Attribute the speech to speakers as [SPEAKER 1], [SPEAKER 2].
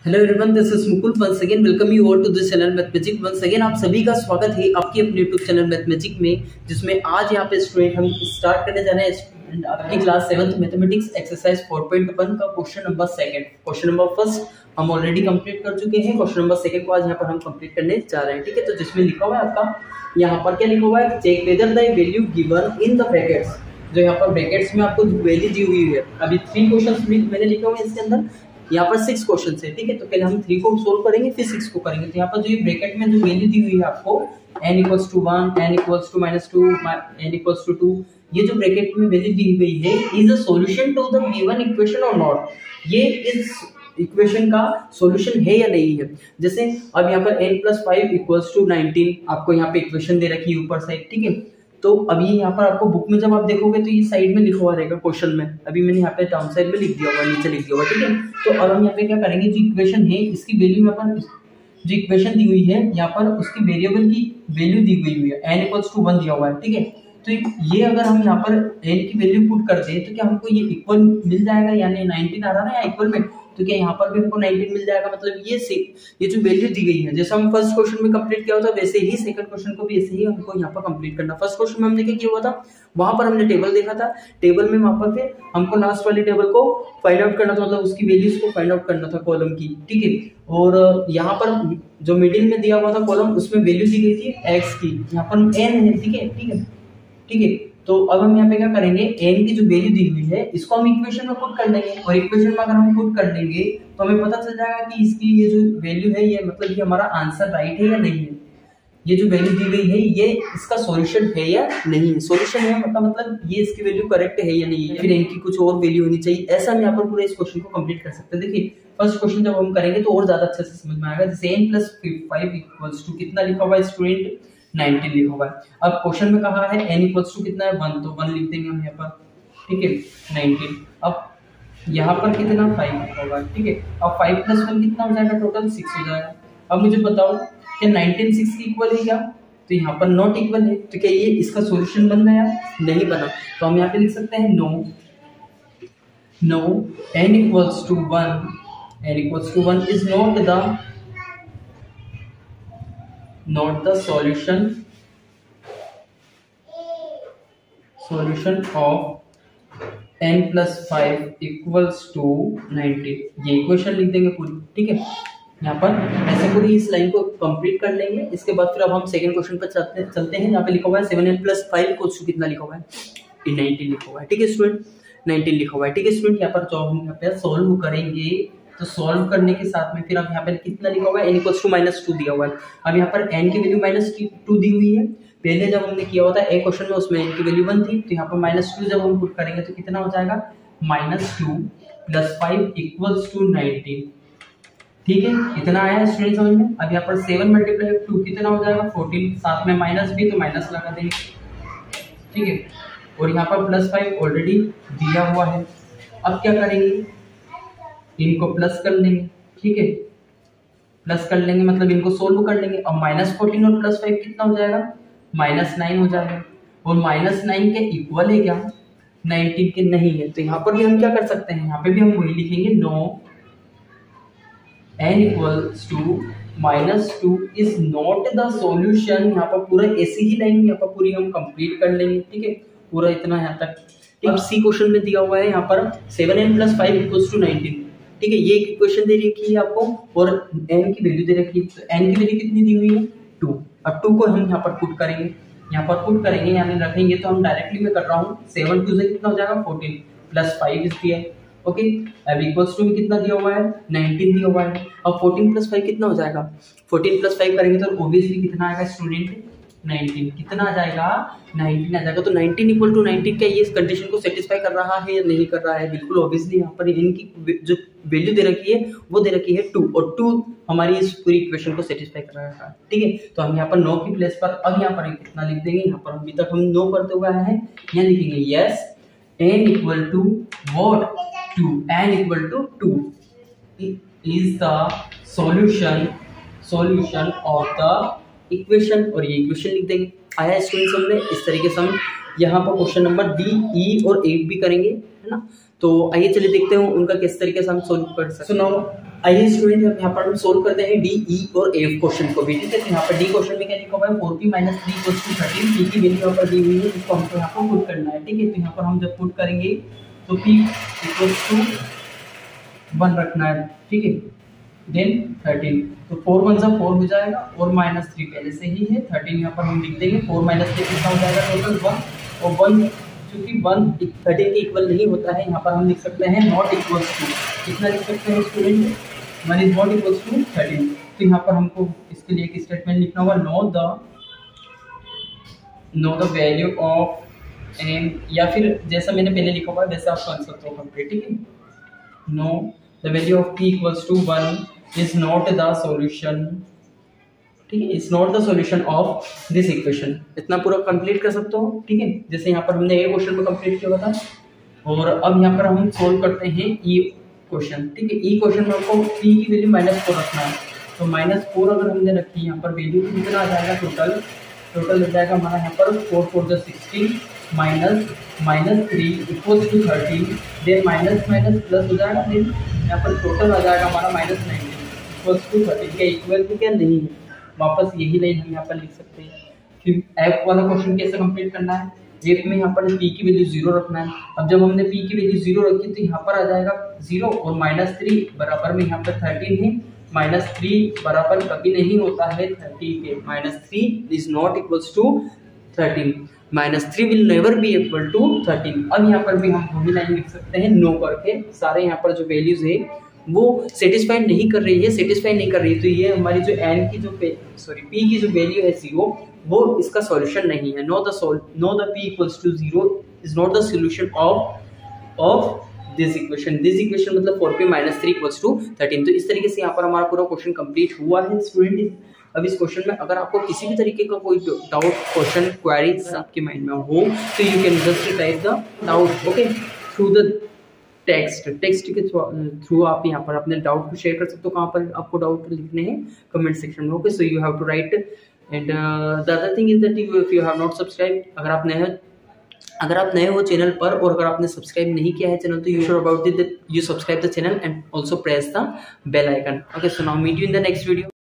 [SPEAKER 1] Hello everyone, this is Mukul once again welcome you all to this channel mathematic. Once again आप सभी का स्वागत है आपके अपने यूट्यूब चैनल मैथमेटिक में, जिसमें आज यहाँ पे स्टूडेंट हम स्टार्ट करने जा रहे हैं आपकी क्लास 7th मैथमेटिक्स एक्सरसाइज 4.1 का question number second. Question number first हम ऑलरेडी कंप्लीट कर चुके हैं, क्वेश्चन नंबर सेकंड को आज यहाँ पर हम कंप्लीट करने जा रहे हैं। ठीक है, तो जिसमें लिखा हुआ है आपका यहाँ पर क्या लिखा हुआ है, check whether the value given in the brackets. जो यहाँ पर ब्रैकेट्स में आपको वैल्यू दी हुई है, अभी 3 क्वेश्चंस मैंने लिखा हुआ है इसके अंदर, यहाँ पर 6 क्वेश्चन है। ठीक है, तो पहले हम 3 को सोल्व करेंगे फिर 6 को करेंगे। तो यहाँ पर जो ये ब्रैकेट में जो वैल्यू दी हुई है आपको n = 1, n = -2, n = 2, ये जो ब्रैकेट में वैल्यू दी गई है is a solution to the given equation और नॉट, ये इस इक्वेशन का सॉल्यूशन है या नहीं है। जैसे अब यहाँ पर n + 5 = 19 आपको यहाँ पे इक्वेशन दे रखी है ऊपर साइड। ठीक है, तो अभी यहाँ पर आपको बुक में जब आप देखोगे तो ये साइड में लिखा हुआ रहेगा क्वेश्चन में, अभी मैंने यहाँ पे डाउन साइड में लिख दिया हुआ, नीचे लिख दिया हुआ। ठीक है, तो अब हम यहाँ पे क्या करेंगे, जो इक्वेशन है इसकी वैल्यू यहाँ पर जो इक्वेशन दी हुई है यहाँ पर उसकी वेरिएबल की वैल्यू दी हुई है, n = 1 दिया हुआ है। ठीक है, तो ये अगर हम यहाँ पर n की वैल्यू पुट कर दें तो क्या हमको ये इक्वल मिल जाएगा, यानी 19 आ रहा है ना इक्वल में, तो क्या यहाँ पर भी हमको 19 मिल जाएगा। मतलब ये जो वैल्यू दी गई है, जैसे हम फर्स्ट क्वेश्चन में कंप्लीट किया होता वैसे ही सेकंड क्वेश्चन को भी ऐसे ही हमको यहाँ पर कंप्लीट करना। फर्स्ट क्वेश्चन में हमने क्या किया हुआ था, वहां पर हमने टेबल देखा था, टेबल में वहां पर फिर हमको लास्ट वाली टेबल को फाइंड आउट करना था, मतलब उसकी वैल्यूज को फाइंड आउट करना था कॉलम की। ठीक है, और यहाँ पर जो मिडिल में दिया हुआ था कॉलम, उसमें वैल्यू दी गई थी x की, यहाँ पर n है। ठीक है, ठीक है, ठीक है, तो अब हम यहाँ पे क्या करेंगे, n की जो वैल्यू दी हुई है इसको हम इक्वेशन में पुट कर देंगे, और इक्वेशन में अगर हम पुट कर देंगे तो हमें पता चल जाएगा कि इसकी ये जो वैल्यू है ये मतलब ये हमारा आंसर राइट है या नहीं है। ये जो वैल्यू दी गई है ये इसका सॉल्यूशन है या नहीं है। सॉल्यूशन है मतलब ये इसकी वैल्यू करेक्ट है या नहीं है, फिर इनकी कुछ और वैल्यू होनी चाहिए। ऐसा हम यहाँ पर पूरे इस क्वेश्चन को कंप्लीट कर सकते हैं। देखिए फर्स्ट क्वेश्चन जब हम करेंगे तो और ज्यादा अच्छे से समझ में आएगा। जैसे n + 5 = कितना लिखा हुआ है स्टूडेंट, 19 लिखा हुआ है। अब क्वेश्चन में कहा है n = कितना है, 1, तो 1 लिख देंगे हम यहाँ पर। ठीक है, 19। अब यहाँ पर कितना 5 लिखा हुआ है। ठीक है, अब 5 + 1 कितना हो जाएगा, टोटल 6 हो जाएगा। अब मुझे बताओ क्या 19 6 के इक्वल है क्या, तो यहाँ पर नॉट इक्वल है, तो क्या ये इसका सॉल्यूशन बन गया, नहीं बना। तो हम यहाँ पे लिख सकते हैं no n = 1 is not the solution of n + 5 = 19। ये इक्वेशन लिख देंगे पूरी। ठीक है, यहाँ पर ऐसे पूरी इस लाइन को कंप्लीट कर लेंगे। इसके बाद फिर अब हम सेकंड क्वेश्चन पर चलते हैं। यहाँ पे लिखा हुआ है 7n + 5 = कितना लिखा हुआ है, 19 लिखा हुआ है। ठीक है स्टूडेंट, 19 लिखा हुआ है। ठीक है स्टूडेंट, यहाँ पर जो हम यहाँ पे सॉल्व करेंगे तो सॉल्व करने के साथ में फिर अब यहाँ पे कितना लिखा हुआ है, n = -2 दिया हुआ है। अब यहाँ पर n की वैल्यू -2 दी हुई है। पहले जब हमने किया होता है एक क्वेश्चन में उसमें n की वैल्यू 1 थी, तो यहाँ पर -2 जब हम पुट करेंगे तो कितना हो जाएगा, -2 + 5 = 19। ठीक है, इतना आया स्टूडेंट समझ में। अब यहाँ पर 7 × 2 कितना हो जाएगा, 14, साथ में माइनस भी तो माइनस लगा देंगे। ठीक है, और यहाँ पर +5 ऑलरेडी दिया हुआ है। अब क्या करेंगे, इनको प्लस कर लेंगे। ठीक है, प्लस कर लेंगे मतलब इनको सोल्व कर लेंगे। अब -14 और +5 कितना हो जाएगा, -9 हो जाएगा। और -9 के इक्वल है क्या, 19 के नहीं है। तो यहाँ पर भी हम क्या कर सकते हैं, यहाँ पे भी हम वही लिखेंगे, no n = -2 is not the solution। यहाँ पर पूरा ऐसी ही लाइन यहाँ पर पूरी हम कंप्लीट कर लेंगे। ठीक है, पूरा इतना यहाँ तक। अब सी क्वेश्चन में दिया हुआ है यहाँ पर 7n + 5 = 19। ठीक है, ये इक्वेशन दे रखी है आपको और n की वैल्यू दे रखी है। तो n की वैल्यू कितनी दी हुई है, 2। अब 2 को हम यहाँ पर पुट करेंगे, यहाँ पर पुट करेंगे यानी रखेंगे, तो हम डायरेक्टली मैं कर रहा हूँ 7 2 से कितना हो जाएगा, 14 + 5 इज दिया है। ओके, अब इक्वल्स टू में कितना दिया हुआ है, 19 दिया हुआ है। अब 14 + 5 कितना हो जाएगा, 14 + 5 करेंगे तो ऑब्वियसली कितना आएगा स्टूडेंट, 19। कितना आ जाएगा, 19 आ जाएगा। तो 19 = 19 क्या ये इस कंडीशन को सेटिस्फाई कर रहा है या नहीं कर रहा है, बिल्कुल ऑब्वियसली यहाँ पर इनकी जो वैल्यू दे रखी है वो दे रखी है 2, और 2 हमारी इस पूरी इक्वेशन को सेटिस्फाई कर रहा है। ठीक है, तो हम यहाँ पर नो की प्लेस पर अब यहाँ पर कितना लिख देंगे, यहाँ पर अभी तक हम नो करते हुए आए हैं, यहाँ लिखेंगे yes n = what, 2, n = 2 is the solution of the equation, और ये इक्वेशन लिख देंगे। आया स्टूडेंट समझ में। इस तरीके से हम यहाँ पर क्वेश्चन नंबर डी, ई और 8 भी करेंगे, है ना। तो आइए चलिए देखते हैं उनका किस तरीके से हम सोल्व कर सकते हैं। आइए स्टूडेंट यहाँ पर हम सोल्व करते हैं डी, ई और एफ क्वेश्चन को भी, ठीक है। तो यहाँ पर डी क्वेश्चन में क्या लिखा हुआ है 4p - 3 = 13, पी की वैल्यू यहाँ पर दी हुई है, जिसको हमको यहाँ पर पुट करना है, ठीक है। तो यहाँ पर हम जब पुट करेंगे तो p = 1 रखना है, ठीक है। देन 13, तो 4 1 4 हो जाएगा और -3 पहले से ही है, 13 यहाँ पर हम लिख देंगे। 4 - 3 कितना हो जाएगा टोटल 1, और 1 क्योंकि 1 13 के इक्वल नहीं होता है, यहाँ पर हम लिख सकते हैं नॉट इक्वल्स टू, कितना लिख सकते हैं student, 1 is not equals to 13। तो यहाँ पर हमको इसके लिए एक स्टेटमेंट लिखना होगा, know the value of N, या फिर जैसा मैंने पहले लिखा हुआ है वैसे आप आंसर तो कंप्लीट, ठीक है। No the value of p = 1 is not the solution, ठीक है, it's not the solution of this equation. इतना पूरा कंप्लीट कर सकते हो, ठीक है। जैसे यहाँ पर हमने ए क्वेश्चन में कंप्लीट किया था, और अब यहाँ पर हम सोल्व करते हैं ई क्वेश्चन, ठीक है। ई क्वेश्चन में हमको p की वैल्यू -4 रखना है, तो -4 अगर हमने रखी यहाँ पर वैल्यू तो कितना आ जाएगा टोटल हो जाएगा हमारा यहाँ पर 4 4 = 16 -3 = 13, देन माइनस प्लस हो जाएगा, देन यहाँ पर टोटल आ जाएगा हमारा -19 = 13 के इक्वल तो क्या नहीं है, वापस यही लाइन हम यहाँ पर लिख सकते हैं। फिर एफ वाला क्वेश्चन कैसे कंप्लीट करना है, एफ में यहाँ पर p की वैल्यू 0 रखना है। अब जब हमने p की वैल्यू 0 रखी तो यहाँ पर आ जाएगा 0 और -3 बराबर में यहाँ पर 13 है, -3 बराबर कभी नहीं होता है 30 के, -3 is not equals to 13, -3 will never be equal to 13। अब यहाँ पर भी हम वही लाइन लिख सकते हैं नो करके, सारे यहाँ पर जो वैल्यूज है वो सेटिस्फाई नहीं कर रही है, तो ये हमारी जो n की जो p की जो वैल्यू है 0, वो इसका सॉल्यूशन नहीं है। Know the p = 0 is not the solution of this equation मतलब 4p - 3 = 13। तो इस तरीके से यहाँ पर हमारा पूरा क्वेश्चन कंप्लीट हुआ है स्टूडेंट। अब इस क्वेश्चन में अगर आपको किसी भी तरीके का कोई डाउट, क्वेश्चन, क्वेरीज आपके माइंड में हो तो you can just type the doubt, okay, through the text के थ्रू आप यहाँ पर अपने डाउट को शेयर कर सकते हो। कहाँ पर आपको डाउट लिखने हैं, कमेंट सेक्शन में, okay. So you have to write, and the other thing is that if you have not subscribe, अगर आप नए हो चैनल पर और अगर आपने सब्सक्राइब नहीं किया है चैनल, तो you sure about that you subscribe the channel and also press the bell icon, okay. So now meet you in the next video.